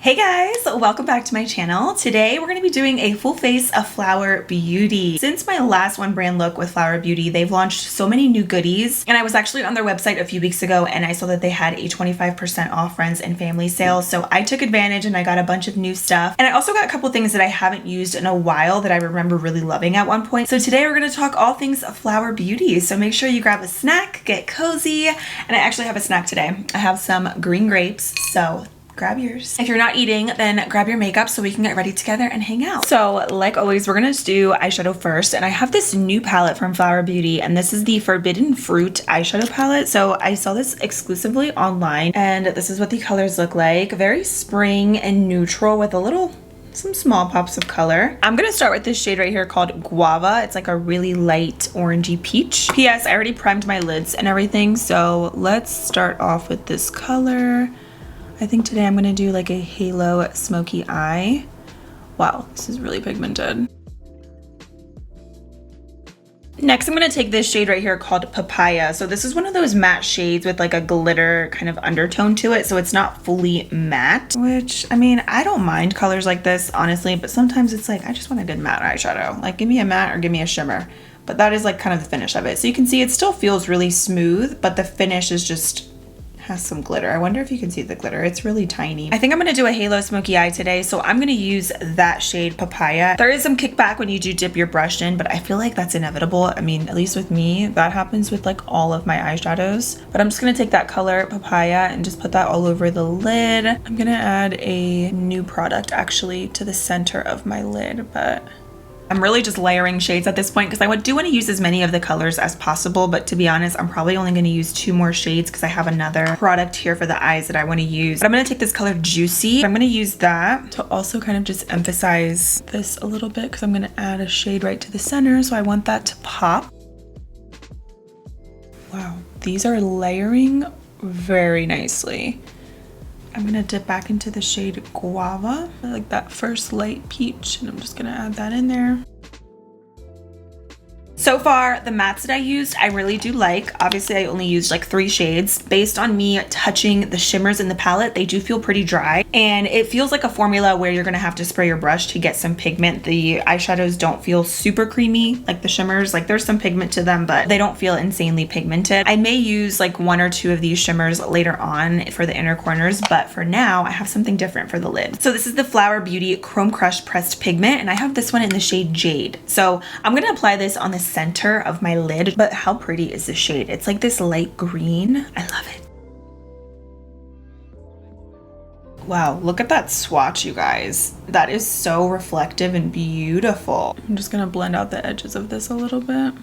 Hey guys, welcome back to my channel. Today we're going to be doing a full face of Flower Beauty. Since my last one brand look with Flower Beauty, they've launched so many new goodies, and I was actually on their website a few weeks ago and I saw that they had a 25% off friends and family sale. So I took advantage and I got a bunch of new stuff. And I also got a couple things that I haven't used in a while that I remember really loving at one point. So today we're going to talk all things Flower Beauty. So make sure you grab a snack, get cozy. And I actually have a snack today. I have some green grapes, so grab yours. If you're not eating, then grab your makeup so we can get ready together and hang out. So like always, we're gonna do eyeshadow first, and I have this new palette from Flower Beauty, and this is the Forbidden Fruit eyeshadow palette. So I saw this exclusively online, and this is what the colors look like. Very spring and neutral with some small pops of color. I'm gonna start with this shade right here called Guava. It's like a really light orangey peach. P.S. I already primed my lids and everything, so let's start off with this color. I think today I'm gonna do like a halo smoky eye. Wow, this is really pigmented. Next, I'm gonna take this shade right here called Papaya. So this is one of those matte shades with like a glitter kind of undertone to it. So it's not fully matte, which, I mean, I don't mind colors like this, honestly, but sometimes it's like, I just want a good matte eyeshadow. Like give me a matte or give me a shimmer. But that is like kind of the finish of it. So you can see it still feels really smooth, but the finish is just has some glitter. I wonder if you can see the glitter. It's really tiny. I think I'm gonna do a halo smoky eye today, so I'm gonna use that shade Papaya. There is some kickback when you do dip your brush in, but I feel like that's inevitable. I mean, at least with me, that happens with like all of my eyeshadows. But I'm just gonna take that color Papaya and just put that all over the lid. I'm gonna add a new product actually to the center of my lid, but I'm really just layering shades at this point because I do want to use as many of the colors as possible, but to be honest, I'm probably only going to use 2 more shades because I have another product here for the eyes that I want to use. But I'm going to take this color Juicy. I'm going to use that to also kind of just emphasize this a little bit because I'm going to add a shade right to the center, so I want that to pop. Wow, these are layering very nicely. I'm gonna dip back into the shade Guava. I like that first light peach, and I'm just gonna add that in there. So far, the mattes that I used, I really do like. Obviously, I only used like 3 shades. Based on me touching the shimmers in the palette, they do feel pretty dry. And it feels like a formula where you're gonna have to spray your brush to get some pigment. The eyeshadows don't feel super creamy like the shimmers. Like there's some pigment to them, but they don't feel insanely pigmented. I may use like 1 or 2 of these shimmers later on for the inner corners, but for now, I have something different for the lid. So this is the Flower Beauty Chrome Crush Pressed Pigment, and I have this one in the shade Jade. So I'm gonna apply this on the center of my lid, but how pretty is this shade? It's like this light green. I love it. Wow, look at that swatch, you guys. That is so reflective and beautiful. I'm just gonna blend out the edges of this a little bit.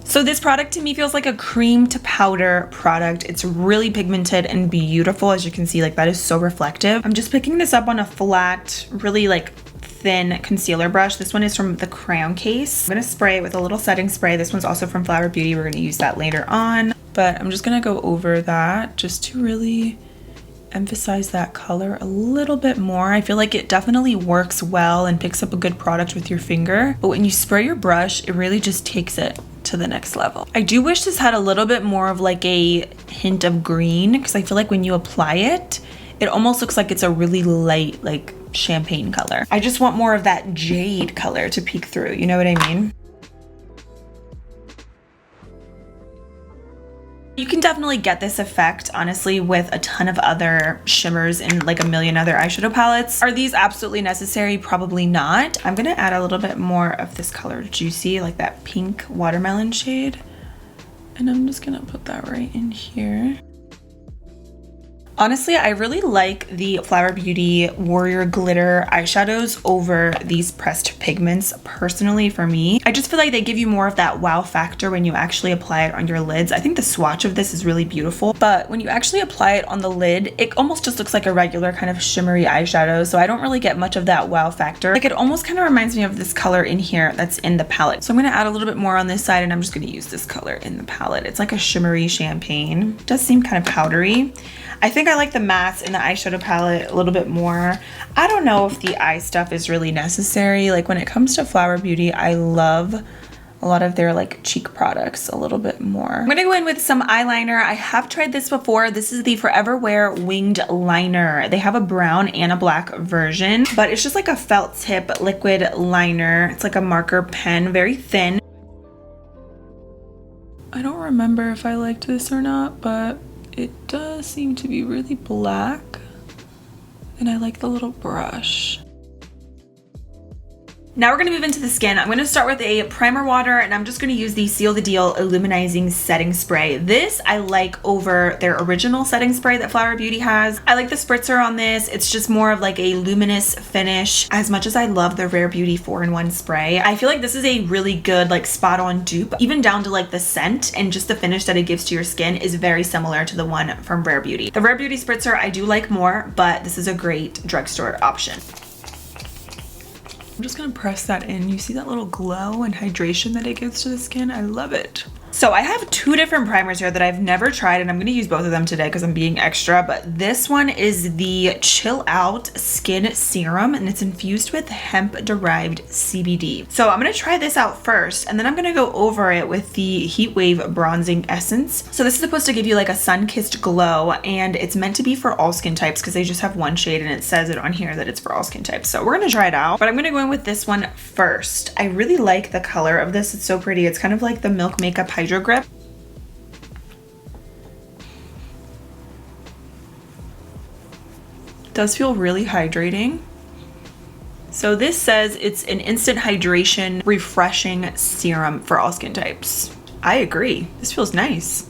So this product to me feels like a cream to powder product. It's really pigmented and beautiful. As you can see, like that is so reflective. I'm just picking this up on a flat, really like thin concealer brush. This one is from the Crown Case. I'm gonna spray it with a little setting spray. This one's also from Flower Beauty. We're gonna use that later on, but I'm just gonna go over that just to really emphasize that color a little bit more. I feel like it definitely works well and picks up a good product with your finger, but when you spray your brush, it really just takes it to the next level. I do wish this had a little bit more of like a hint of green, because I feel like when you apply it, it almost looks like it's a really light, like champagne color. I just want more of that jade color to peek through, you know what I mean? You can definitely get this effect, honestly, with a ton of other shimmers and like a million other eyeshadow palettes. Are these absolutely necessary? Probably not. I'm gonna add a little bit more of this color Juicy, like that pink watermelon shade. And I'm just gonna put that right in here. Honestly, I really like the Flower Beauty Warrior Glitter eyeshadows over these pressed pigments personally for me. I just feel like they give you more of that wow factor when you actually apply it on your lids. I think the swatch of this is really beautiful, but when you actually apply it on the lid, it almost just looks like a regular kind of shimmery eyeshadow, so I don't really get much of that wow factor. Like it almost kind of reminds me of this color in here that's in the palette. So I'm gonna add a little bit more on this side, and I'm just gonna use this color in the palette. It's like a shimmery champagne. It does seem kind of powdery. I think I like the mattes in the eyeshadow palette a little bit more. I don't know if the eye stuff is really necessary. Like when it comes to Flower Beauty, I love a lot of their like cheek products a little bit more. I'm gonna go in with some eyeliner. I have tried this before. This is the Forever Wear Winged Liner. They have a brown and a black version, but it's just like a felt tip liquid liner. It's like a marker pen, very thin. I don't remember if I liked this or not, but it does seem to be really black, and I like the little brush. Now we're gonna move into the skin. I'm gonna start with a primer water, and I'm just gonna use the Seal the Deal Illuminizing Setting Spray. This I like over their original setting spray that Flower Beauty has. I like the spritzer on this. It's just more of like a luminous finish. As much as I love the Rare Beauty 4-in-1 spray, I feel like this is a really good like spot on dupe, even down to like the scent and just the finish that it gives to your skin is very similar to the one from Rare Beauty. The Rare Beauty spritzer I do like more, but this is a great drugstore option. I'm just gonna press that in. You see that little glow and hydration that it gives to the skin? I love it. So I have two different primers here that I've never tried, and I'm gonna use both of them today because I'm being extra, but this one is the Chill Out Skin Serum, and it's infused with hemp-derived CBD. So I'm gonna try this out first, and then I'm gonna go over it with the Heat Wave Bronzing Essence. So this is supposed to give you like a sun-kissed glow, and it's meant to be for all skin types because they just have one shade, and it says it on here that it's for all skin types. So we're gonna try it out, but I'm gonna go in with this one first. I really like the color of this. It's so pretty. It's kind of like the Milk Makeup Hydro Grip. It does feel really hydrating. So this says it's an instant hydration, refreshing serum for all skin types. I agree. This feels nice.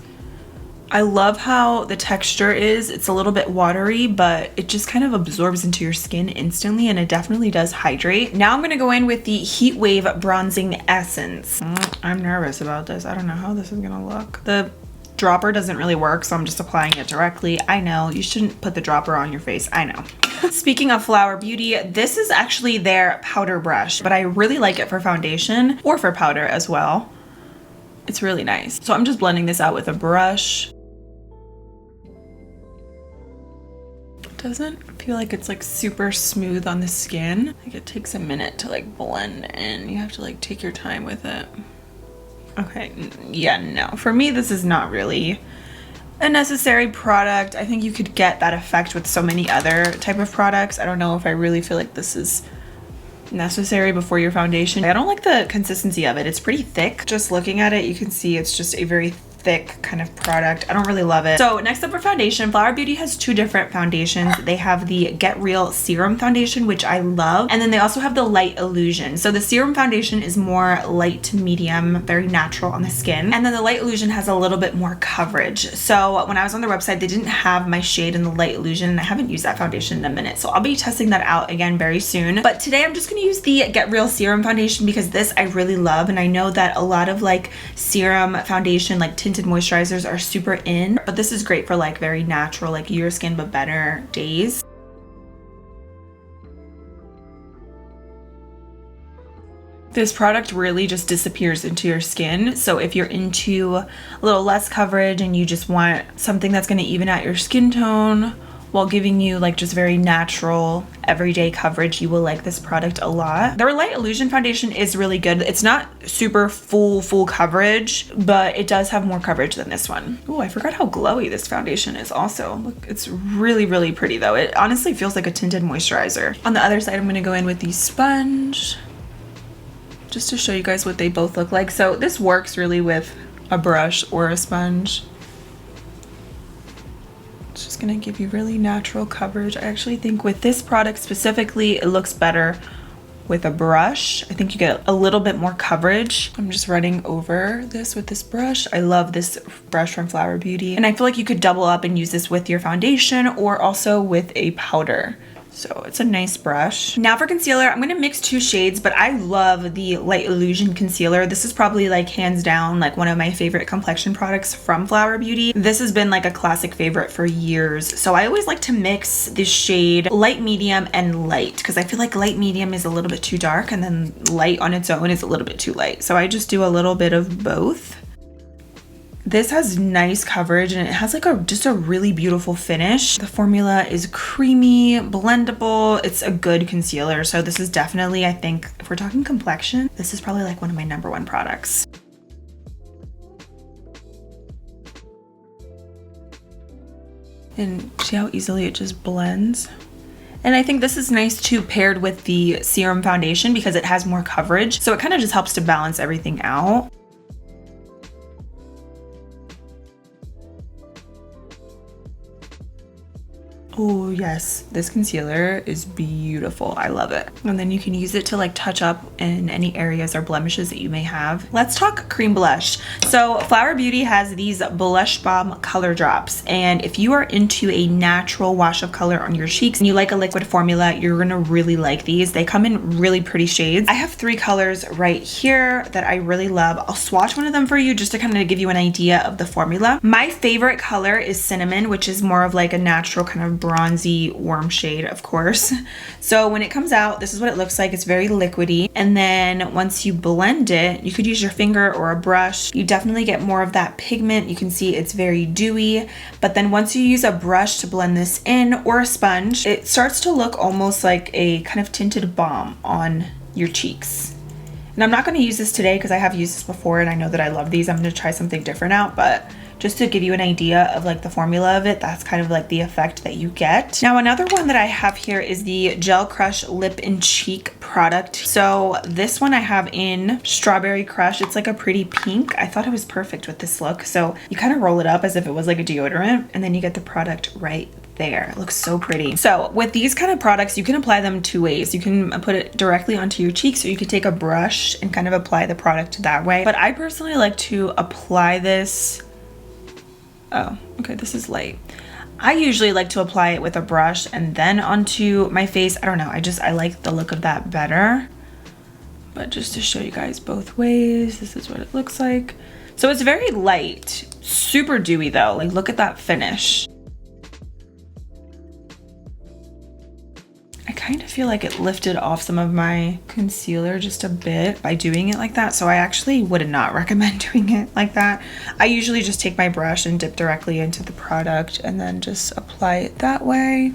I love how the texture is. It's a little bit watery, but it just kind of absorbs into your skin instantly, and it definitely does hydrate. Now I'm gonna go in with the Heat Wave Bronzing Essence. I'm nervous about this. I don't know how this is gonna look. The dropper doesn't really work, so I'm just applying it directly. I know, you shouldn't put the dropper on your face. I know. Speaking of Flower Beauty, this is actually their powder brush, but I really like it for foundation or for powder as well. It's really nice. So I'm just blending this out with a brush. Doesn't feel like it's like super smooth on the skin. Like it takes a minute to like blend in. You have to like take your time with it. Okay, yeah, no. For me, this is not really a necessary product. I think you could get that effect with so many other type of products. I don't know if I really feel like this is necessary before your foundation. I don't like the consistency of it. It's pretty thick. Just looking at it, you can see it's just a very thick kind of product. I don't really love it. So next up for foundation, Flower Beauty has two different foundations. They have the Get Real Serum Foundation, which I love, and then they also have the Light Illusion. So the Serum Foundation is more light to medium, very natural on the skin, and then the Light Illusion has a little bit more coverage. So when I was on their website, they didn't have my shade in the Light Illusion, and I haven't used that foundation in a minute, so I'll be testing that out again very soon. But today I'm just gonna use the Get Real Serum Foundation because this I really love, and I know that a lot of like serum foundation, like tinted moisturizers are super in, but this is great for like very natural, like your skin but better days. This product really just disappears into your skin. So if you're into a little less coverage and you just want something that's going to even out your skin tone while giving you like just very natural everyday coverage, you will like this product a lot. Their Light Illusion foundation is really good. It's not super full coverage, but it does have more coverage than this one. Oh, I forgot how glowy this foundation is also. Look, it's really pretty though. It honestly feels like a tinted moisturizer. On the other side, I'm gonna go in with the sponge just to show you guys what they both look like. So this works really with a brush or a sponge. It's just gonna give you really natural coverage. I actually think with this product specifically, it looks better with a brush. I think you get a little bit more coverage. I'm just running over this with this brush. I love this brush from Flower Beauty. And I feel like you could double up and use this with your foundation or also with a powder. So it's a nice brush. Now for concealer, I'm gonna mix two shades, but I love the Light Illusion concealer. This is probably like hands down like one of my favorite complexion products from Flower Beauty. This has been like a classic favorite for years. So I always like to mix this shade light, medium, and light because I feel like light medium is a little bit too dark and then light on its own is a little bit too light. So I just do a little bit of both. This has nice coverage and it has like just a really beautiful finish. The formula is creamy, blendable. It's a good concealer. So this is definitely, I think, if we're talking complexion, this is probably like one of my #1 products. And see how easily it just blends? And I think this is nice too paired with the Serum foundation because it has more coverage. So it kind of just helps to balance everything out. Oh yes, this concealer is beautiful. I love it. And then you can use it to like touch up in any areas or blemishes that you may have. Let's talk cream blush. So Flower Beauty has these Blush Bomb color drops. And if you are into a natural wash of color on your cheeks and you like a liquid formula, you're gonna really like these. They come in really pretty shades. I have 3 colors right here that I really love. I'll swatch one of them for you just to kind of give you an idea of the formula. My favorite color is Cinnamon, which is more of like a natural kind of bronzy warm shade, of course. So when it comes out, this is what it looks like. It's very liquidy. And then once you blend it, you could use your finger or a brush. You definitely get more of that pigment. You can see it's very dewy. But then once you use a brush to blend this in or a sponge, it starts to look almost like a kind of tinted balm on your cheeks. And I'm not going to use this today because I have used this before and I know that I love these. I'm going to try something different out, but just to give you an idea of like the formula of it, that's kind of like the effect that you get. Now another one that I have here is the Gel Crush Lip and Cheek product. So this one I have in Strawberry Crush. It's like a pretty pink. I thought it was perfect with this look. So you kind of roll it up as if it was like a deodorant and then you get the product right there. It looks so pretty. So with these kind of products, you can apply them 2 ways. You can put it directly onto your cheeks or you could take a brush and kind of apply the product that way. But I personally like to apply this. Oh, okay, this is light. I usually like to apply it with a brush and then onto my face. I don't know, I like the look of that better. But just to show you guys both ways, this is what it looks like. So it's very light, super dewy though. Like look at that finish. I kind of feel like it lifted off some of my concealer just a bit by doing it like that. So I actually would not recommend doing it like that. I usually just take my brush and dip directly into the product and then just apply it that way.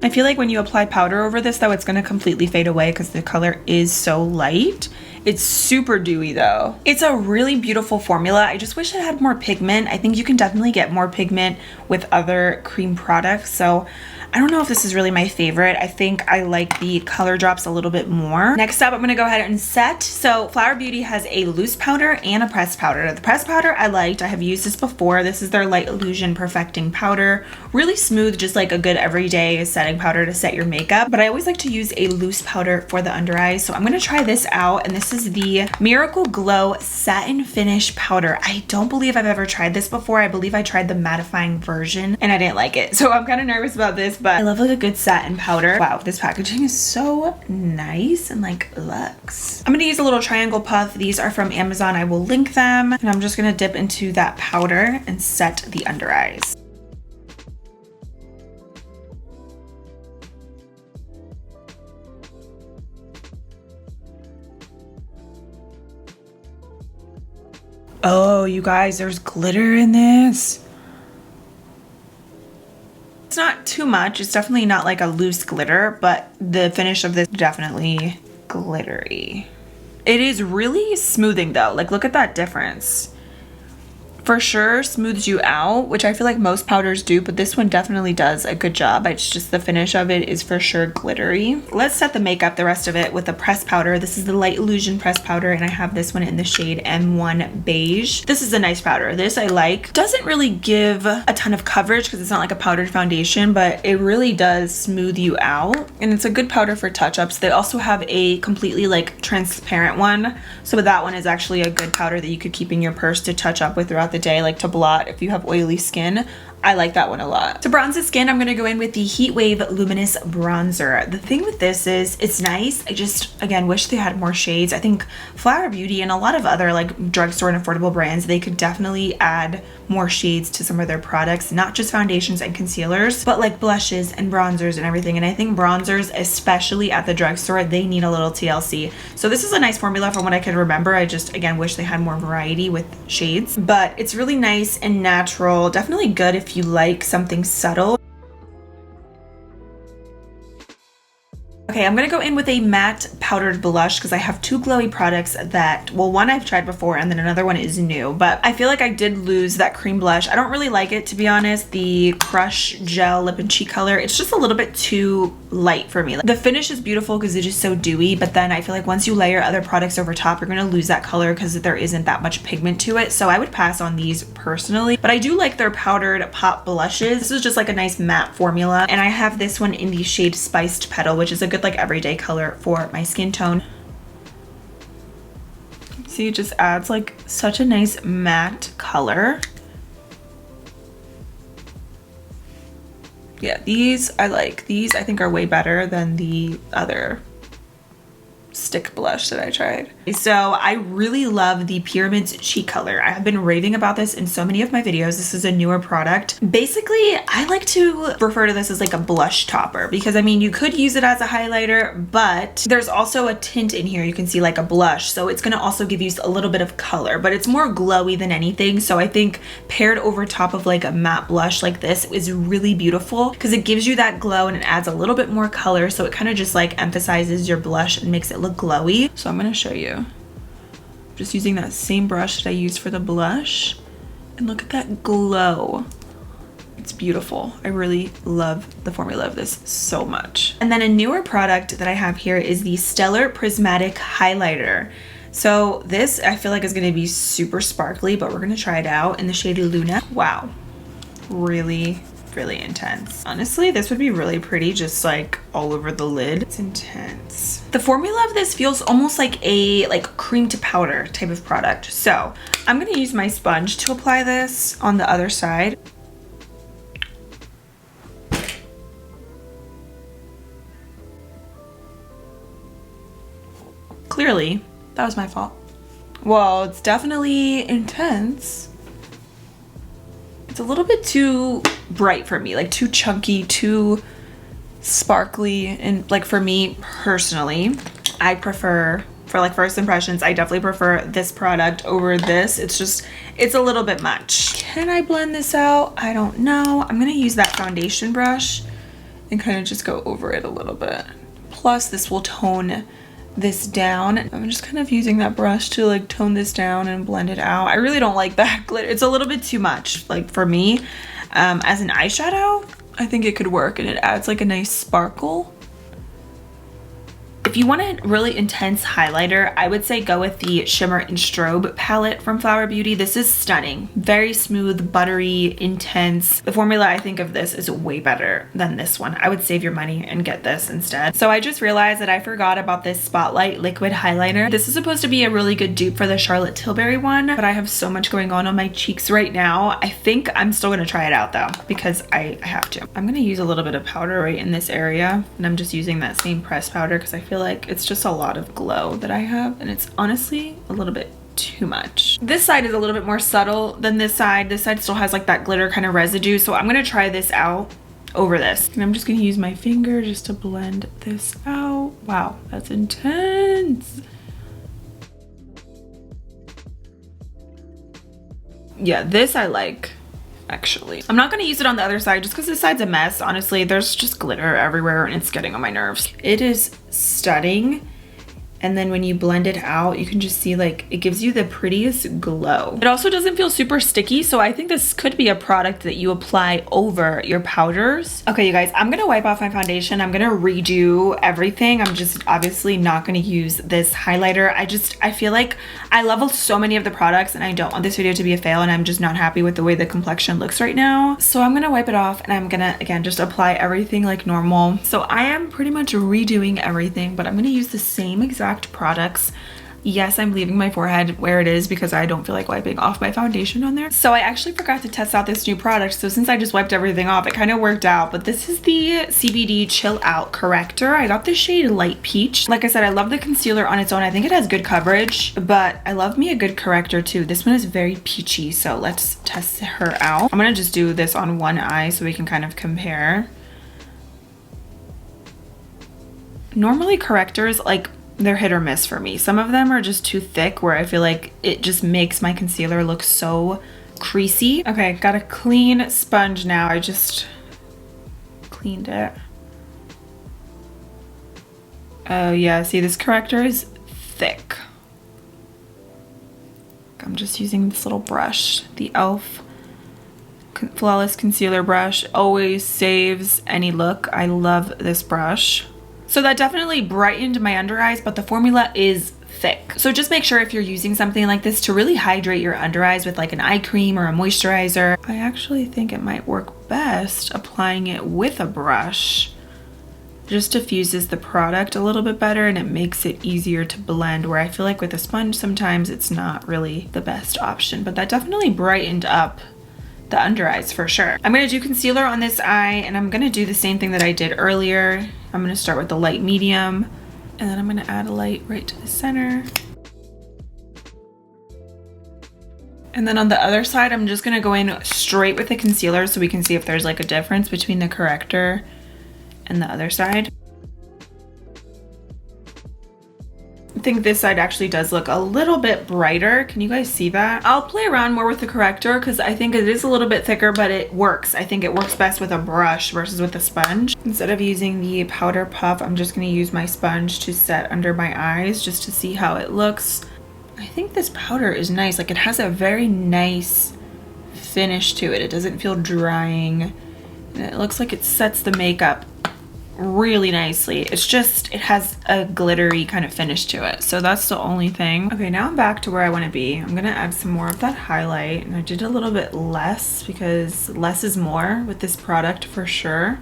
I feel like when you apply powder over this though, it's going to completely fade away because the color is so light. It's super dewy though. It's a really beautiful formula. I just wish it had more pigment. I think you can definitely get more pigment with other cream products. So I don't know if this is really my favorite. I think I like the color drops a little bit more. Next up, I'm gonna go ahead and set. So Flower Beauty has a loose powder and a pressed powder. The pressed powder I liked. I have used this before. This is their Light Illusion Perfecting Powder. Really smooth, just like a good everyday setting powder to set your makeup. But I always like to use a loose powder for the under eyes. So I'm gonna try this out. And this is the Miracle Glow Satin Finish Powder. I don't believe I've ever tried this before. I believe I tried the mattifying version and I didn't like it. So I'm kind of nervous about this, but I love like a good satin powder. Wow, this packaging is so nice and like luxe. I'm gonna use a little triangle puff. These are from Amazon. I will link them. And I'm just gonna dip into that powder and set the under eyes. Oh, you guys, there's glitter in this. It's not too much. It's definitely not like a loose glitter, but the finish of this is definitely glittery. It is really smoothing though. Like look at that difference. For sure smooths you out, which I feel like most powders do, but this one definitely does a good job. It's just the finish of it is for sure glittery. Let's set the makeup, the rest of it, with a pressed powder. This is the Light Illusion pressed powder and I have this one in the shade M1 Beige. This is a nice powder. This I like. Doesn't really give a ton of coverage because it's not like a powdered foundation, but it really does smooth you out. And it's a good powder for touch-ups. They also have a completely like transparent one. So that one is actually a good powder that you could keep in your purse to touch up with throughout the day, like to blot if you have oily skin. I like that one a lot. To bronze the skin, I'm gonna go in with the Heat Wave Luminous Bronzer. The thing with this is it's nice. I just, again, wish they had more shades. I think Flower Beauty and a lot of other like drugstore and affordable brands, they could definitely add more shades to some of their products, not just foundations and concealers, but like blushes and bronzers and everything. And I think bronzers, especially at the drugstore, they need a little TLC. So this is a nice formula from what I can remember. I just, again, wish they had more variety with shades, but it's really nice and natural. Definitely good if you like something subtle. Okay, I'm gonna go in with a matte powdered blush because I have two glowy products that, well, one I've tried before and then another one is new, but I feel like I did lose that cream blush. I don't really like it, to be honest. The Crush Gel Lip and Cheek color, it's just a little bit too light for me. The finish is beautiful because it's just so dewy, but then I feel like once you layer other products over top, you're gonna lose that color because there isn't that much pigment to it. So I would pass on these personally, but I do like their powdered pop blushes. This is just like a nice matte formula, and I have this one in the shade Spiced Petal, which is a good like everyday color for my skin tone. See, it just adds like such a nice matte color. Yeah, these I like. These I think are way better than the other stick blush that I tried. So I really love the Pyramids Cheek Color. I have been raving about this in so many of my videos. This is a newer product. Basically, I like to refer to this as like a blush topper because I mean, you could use it as a highlighter, but there's also a tint in here. You can see like a blush. So it's gonna also give you a little bit of color, but it's more glowy than anything. So I think paired over top of like a matte blush like this is really beautiful because it gives you that glow and it adds a little bit more color. So it kind of just like emphasizes your blush and makes it look glowy. So I'm gonna show you. Just using that same brush that I used for the blush, and look at that glow. It's beautiful. I really love the formula of this so much. And then a newer product that I have here is the Stellar Prismatic Highlighter. So this I feel like is gonna be super sparkly, but we're gonna try it out in the shade Luna. Wow, really intense. Honestly, this would be really pretty just like all over the lid. It's intense. The formula of this feels almost like a cream to powder type of product. So I'm gonna use my sponge to apply this on the other side. Clearly, that was my fault. Well, it's definitely intense. It's a little bit too bright for me, like too chunky, too sparkly, and like for me personally, I prefer, for like first impressions, I definitely prefer this product over this. It's a little bit much. Can I blend this out? I don't know. I'm gonna use that foundation brush and kind of just go over it a little bit. Plus this will tone this down. I'm just kind of using that brush to like tone this down and blend it out. I really don't like that glitter. It's a little bit too much like for me. As an eyeshadow, I think it could work and it adds like a nice sparkle. If you want a really intense highlighter, I would say go with the Shimmer and Strobe palette from Flower Beauty. This is stunning. Very smooth, buttery, intense. The formula I think of this is way better than this one. I would save your money and get this instead. So I just realized that I forgot about this Spotlight liquid highlighter. This is supposed to be a really good dupe for the Charlotte Tilbury one, but I have so much going on my cheeks right now. I think I'm still gonna try it out though, because I have to. I'm gonna use a little bit of powder right in this area, and I'm just using that same pressed powder because I feel like it's just a lot of glow that I have, and it's honestly a little bit too much. This side is a little bit more subtle than this side. This side still has like that glitter kind of residue, so I'm gonna try this out over this. And I'm just gonna use my finger just to blend this out. Wow, that's intense. Yeah, this I like. Actually, I'm not going to use it on the other side just because this side's a mess. Honestly, there's just glitter everywhere and it's getting on my nerves. It is stunning. And then when you blend it out, you can just see like it gives you the prettiest glow. It also doesn't feel super sticky, so I think this could be a product that you apply over your powders. Okay, you guys, I'm gonna wipe off my foundation. I'm gonna redo everything. I'm just obviously not gonna use this highlighter. I feel like I love so many of the products and I don't want this video to be a fail, and I'm just not happy with the way the complexion looks right now. So I'm gonna wipe it off and I'm gonna, again, just apply everything like normal. So I am pretty much redoing everything, but I'm gonna use the same exact products Yes, I'm leaving my forehead where it is because I don't feel like wiping off my foundation on there. So I actually forgot to test out this new product. So since I just wiped everything off, it kind of worked out. But this is the CBD Chill Out Corrector. I got the shade Light Peach. Like I said, I love the concealer on its own. I think it has good coverage, but I love me a good corrector too. This one is very peachy. So let's test her out. I'm gonna just do this on one eye so we can kind of compare. Normally correctors, like, they're hit or miss for me. Some of them are just too thick where I feel like it just makes my concealer look so creasy. Okay, got a clean sponge now. I just cleaned it. Oh yeah, see, this corrector is thick. I'm just using this little brush, the e.l.f. Flawless Concealer Brush. Always saves any look. I love this brush. So that definitely brightened my under eyes, but the formula is thick. So just make sure if you're using something like this to really hydrate your under eyes with like an eye cream or a moisturizer. I actually think it might work best applying it with a brush. Just diffuses the product a little bit better and it makes it easier to blend, where I feel like with a sponge sometimes it's not really the best option, but that definitely brightened up the under eyes for sure. I'm gonna do concealer on this eye and I'm gonna do the same thing that I did earlier. I'm gonna start with the light medium and then I'm gonna add a light right to the center. And then on the other side, I'm just gonna go in straight with the concealer so we can see if there's like a difference between the corrector and the other side. I think this side actually does look a little bit brighter. Can you guys see that? I'll play around more with the corrector because I think it is a little bit thicker, but it works. I think it works best with a brush versus with a sponge. Instead of using the powder puff, I'm just gonna use my sponge to set under my eyes just to see how it looks. I think this powder is nice. Like, it has a very nice finish to it. It doesn't feel drying. And it looks like it sets the makeup really nicely. It's just, it has a glittery kind of finish to it. So that's the only thing. Okay, now I'm back to where I want to be. I'm gonna add some more of that highlight, and I did a little bit less because less is more with this product for sure.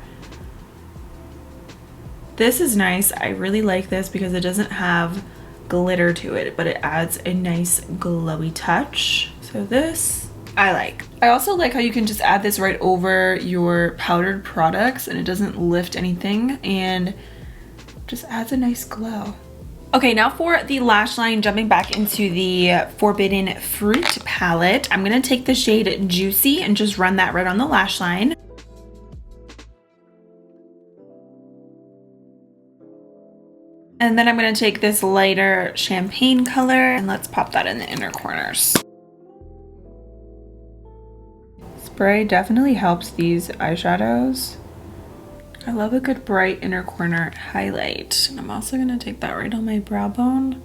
This is nice. I really like this because it doesn't have glitter to it, but it adds a nice glowy touch. So this I like. I also like how you can just add this right over your powdered products and it doesn't lift anything and just adds a nice glow. Okay, now for the lash line, jumping back into the Forbidden Fruit palette, I'm gonna take the shade Juicy and just run that right on the lash line. And then I'm gonna take this lighter champagne color and let's pop that in the inner corners. Spray definitely helps these eyeshadows. I love a good bright inner corner highlight. And I'm also gonna take that right on my brow bone.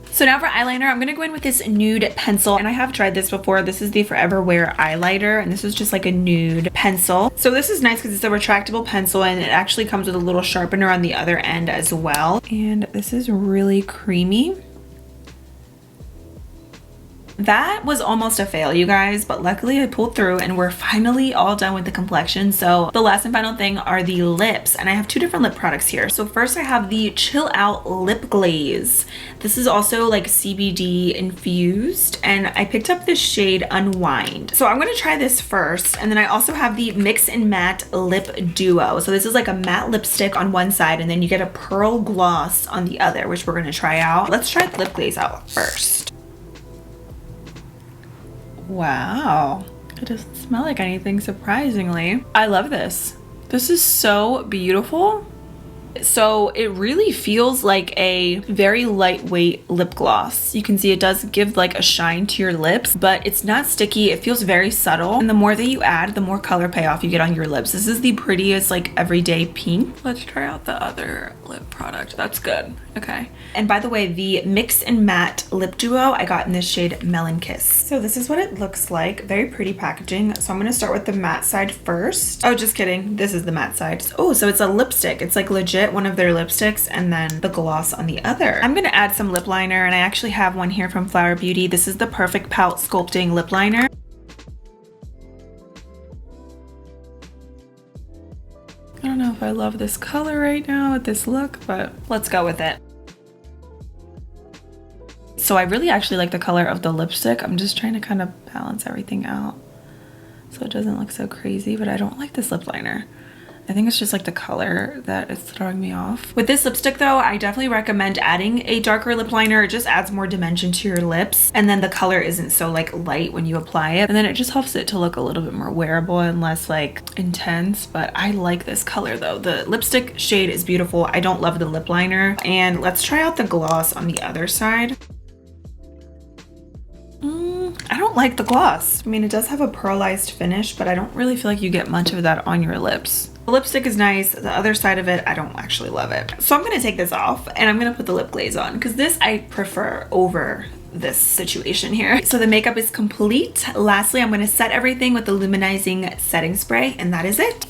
So now for eyeliner, I'm gonna go in with this nude pencil, and I have tried this before. This is the Forever Wear eyeliner, and this is just like a nude pencil. So this is nice because it's a retractable pencil and it actually comes with a little sharpener on the other end as well. And this is really creamy. That was almost a fail, you guys, but luckily I pulled through and we're finally all done with the complexion. So the last and final thing are the lips, and I have two different lip products here. So first I have the Chill Out Lip Glaze. This is also like CBD infused, and I picked up this shade Unwind. So I'm gonna try this first, and then I also have the Mix and Matte Lip Duo. So this is like a matte lipstick on one side, and then you get a pearl gloss on the other, which we're gonna try out. Let's try the lip glaze out first. Wow, it doesn't smell like anything, surprisingly. I love this. This is so beautiful. So it really feels like a very lightweight lip gloss. You can see it does give like a shine to your lips, but it's not sticky. It feels very subtle. And the more that you add, the more color payoff you get on your lips. This is the prettiest like everyday pink. Let's try out the other lip product. That's good. Okay. And by the way, the Mix and Matte Lip Duo I got in this shade Melon Kiss. So this is what it looks like. Very pretty packaging. So I'm gonna start with the matte side first. Oh, just kidding. This is the matte side. Oh, so it's a lipstick. It's like legit one of their lipsticks, and then the gloss on the other. I'm gonna add some lip liner, and I actually have one here from Flower Beauty. This is the Perfect Pout Sculpting Lip Liner. I don't know if I love this color right now with this look, but let's go with it. So I really actually like the color of the lipstick. I'm just trying to kind of balance everything out so it doesn't look so crazy, but I don't like this lip liner. I think it's just like the color that is throwing me off. With this lipstick though, I definitely recommend adding a darker lip liner. It just adds more dimension to your lips. And then the color isn't so like light when you apply it. And then it just helps it to look a little bit more wearable and less like intense. But I like this color though. The lipstick shade is beautiful. I don't love the lip liner. And let's try out the gloss on the other side. I don't like the gloss. I mean, it does have a pearlized finish, but I don't really feel like you get much of that on your lips. The lipstick is nice. The other side of it, I don't actually love it. So I'm gonna take this off and I'm gonna put the lip glaze on because this I prefer over this situation here. So the makeup is complete. Lastly, I'm gonna set everything with the luminizing setting spray, and that is it.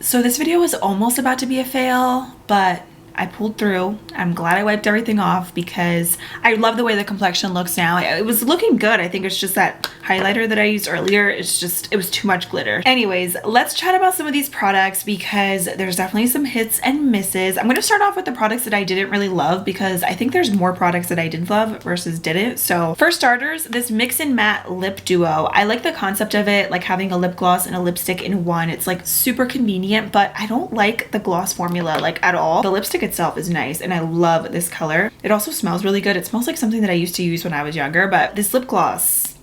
So this video was almost about to be a fail, but I pulled through. I'm glad I wiped everything off because I love the way the complexion looks now. It was looking good. I think it's just that highlighter that I used earlier. It was too much glitter. Anyways, let's chat about some of these products because there's definitely some hits and misses. I'm going to start off with the products that I didn't really love because I think there's more products that I did love versus didn't. So for starters, this mix and matte lip duo. I like the concept of it, like having a lip gloss and a lipstick in one. It's like super convenient, but I don't like the gloss formula like at all. The lipstick itself is nice and I love this color. It also smells really good. It smells like something that I used to use when I was younger, but this lip gloss,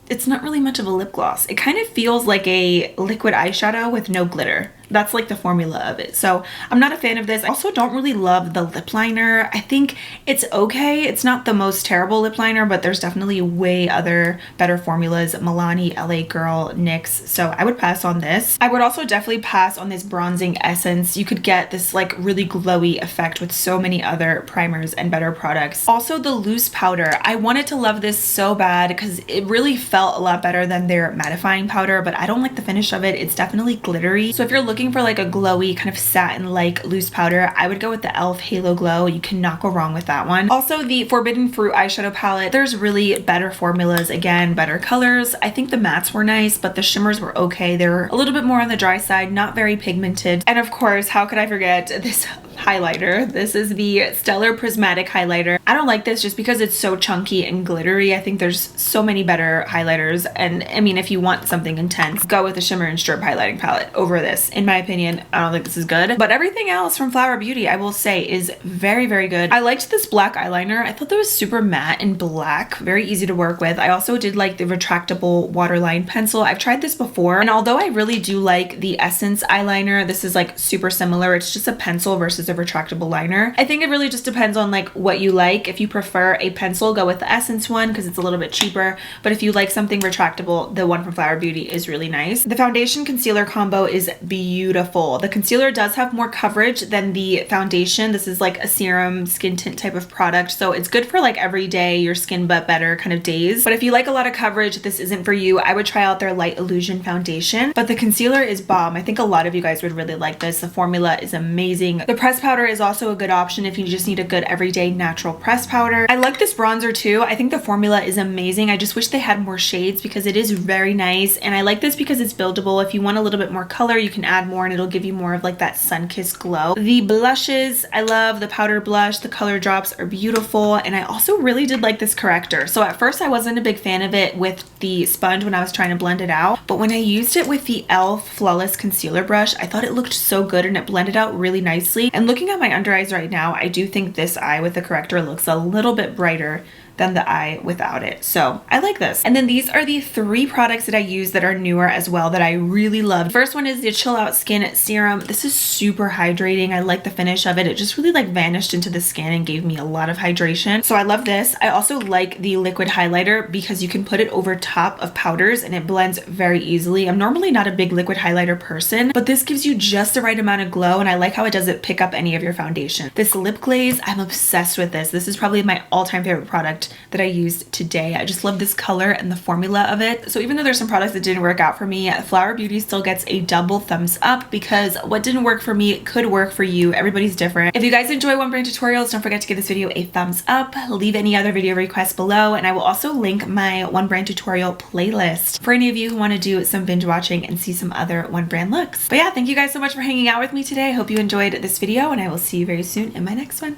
it's not really much of a lip gloss. It kind of feels like a liquid eyeshadow with no glitter. That's like the formula of it. So I'm not a fan of this. I also don't really love the lip liner. I think it's okay. It's not the most terrible lip liner, but there's definitely way other better formulas. Milani, LA Girl, NYX. So I would pass on this. I would also definitely pass on this bronzing essence. You could get this like really glowy effect with so many other primers and better products. Also the loose powder. I wanted to love this so bad because it really felt a lot better than their mattifying powder, but I don't like the finish of it. It's definitely glittery. So if you're looking for like a glowy kind of satin-like loose powder, I would go with the e.l.f. Halo Glow. You cannot go wrong with that one. Also the Forbidden Fruit eyeshadow palette. There's really better formulas, again, better colors. I think the mattes were nice, but the shimmers were okay. They were a little bit more on the dry side, not very pigmented. And of course, how could I forget this highlighter? This is the Stellar Prismatic highlighter. I don't like this just because it's so chunky and glittery. I think there's so many better highlighters, and I mean, if you want something intense, go with the Shimmer and Strobe highlighting palette over this. In my opinion, I don't think this is good, but everything else from Flower Beauty, I will say, is very, very good. I liked this black eyeliner. I thought that was super matte and black, very easy to work with. I also did like the retractable waterline pencil. I've tried this before, and although I really do like the Essence eyeliner, this is like super similar. It's just a pencil versus a retractable liner. I think it really just depends on like what you like. If you prefer a pencil, go with the Essence one because it's a little bit cheaper, but if you like something retractable, the one from Flower Beauty is really nice. The foundation concealer combo is beautiful. The concealer does have more coverage than the foundation. This is like a serum skin tint type of product, so it's good for like everyday your skin but better kind of days. But if you like a lot of coverage, this isn't for you. I would try out their Light Illusion foundation, but the concealer is bomb. I think a lot of you guys would really like this. The formula is amazing. The pressed powder is also a good option if you just need a good everyday natural pressed powder. I like this bronzer too. I think the formula is amazing. I just wish they had more shades because it is very nice, and I like this because it's buildable. If you want a little bit more color, you can add more and it'll give you more of like that sun-kissed glow. The blushes, I love the powder blush. The color drops are beautiful, and I also really did like this corrector. So at first I wasn't a big fan of it with the sponge when I was trying to blend it out, but when I used it with the e.l.f. Flawless Concealer Brush, I thought it looked so good and it blended out really nicely. And looking at my under eyes right now, I do think this eye with the corrector looks a little bit brighter than the eye without it. So I like this. And then these are the 3 products that I use that are newer as well that I really love. First one is the Chill Out Skin Serum. This is super hydrating. I like the finish of it. It just really like vanished into the skin and gave me a lot of hydration. So I love this. I also like the liquid highlighter because you can put it over top of powders and it blends very easily. I'm normally not a big liquid highlighter person, but this gives you just the right amount of glow, and I like how it doesn't pick up any of your foundation. This lip glaze, I'm obsessed with this. This is probably my all-time favorite product that I used today. I just love this color and the formula of it. So even though there's some products that didn't work out for me, Flower Beauty still gets a double thumbs up because what didn't work for me could work for you. Everybody's different. If you guys enjoy one brand tutorials, don't forget to give this video a thumbs up. Leave any other video requests below, and I will also link my one brand tutorial playlist for any of you who want to do some binge watching and see some other one brand looks. But yeah, thank you guys so much for hanging out with me today. I hope you enjoyed this video, and I will see you very soon in my next one.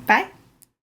Bye.